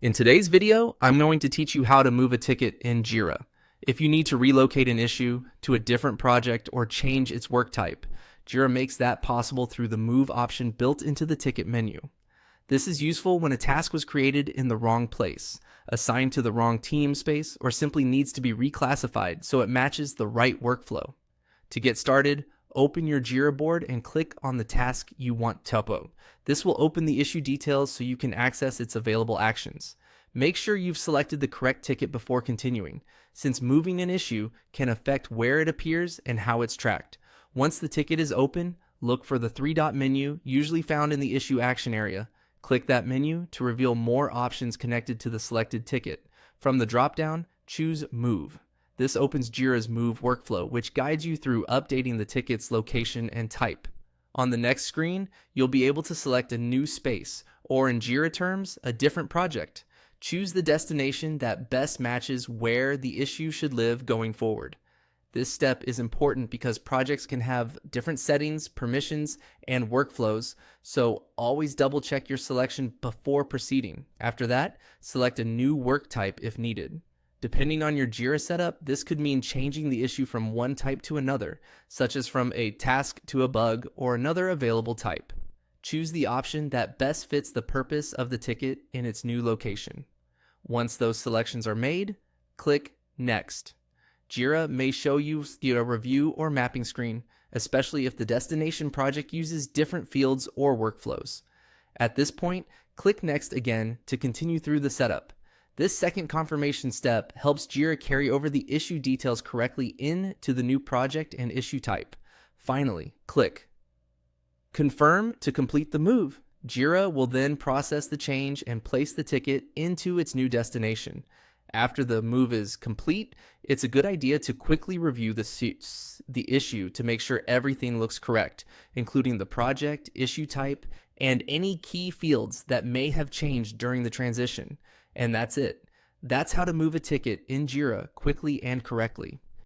In today's video, I'm going to teach you how to move a ticket in Jira. If you need to relocate an issue to a different project or change its work type, Jira makes that possible through the Move option built into the ticket menu. This is useful when a task was created in the wrong place, assigned to the wrong team space, or simply needs to be reclassified so it matches the right workflow. To get started, open your Jira board and click on the task you want to upload. This will open the issue details so you can access its available actions. Make sure you've selected the correct ticket before continuing, since moving an issue can affect where it appears and how it's tracked. Once the ticket is open, look for the three-dot menu usually found in the issue action area. Click that menu to reveal more options connected to the selected ticket. From the drop-down, choose Move. This opens Jira's Move workflow, which guides you through updating the ticket's location and type. On the next screen, you'll be able to select a new space, or in Jira terms, a different project. Choose the destination that best matches where the issue should live going forward. This step is important because projects can have different settings, permissions, and workflows, so always double check your selection before proceeding. After that, select a new work type if needed. Depending on your Jira setup, this could mean changing the issue from one type to another, such as from a task to a bug or another available type. Choose the option that best fits the purpose of the ticket in its new location. Once those selections are made, click Next. Jira may show you a review or mapping screen, especially if the destination project uses different fields or workflows. At this point, click Next again to continue through the setup. This second confirmation step helps Jira carry over the issue details correctly into the new project and issue type. Finally, click Confirm to complete the move. Jira will then process the change and place the ticket into its new destination. After the move is complete, it's a good idea to quickly review the issue to make sure everything looks correct, including the project, issue type, and any key fields that may have changed during the transition. And that's it. That's how to move a ticket in Jira quickly and correctly.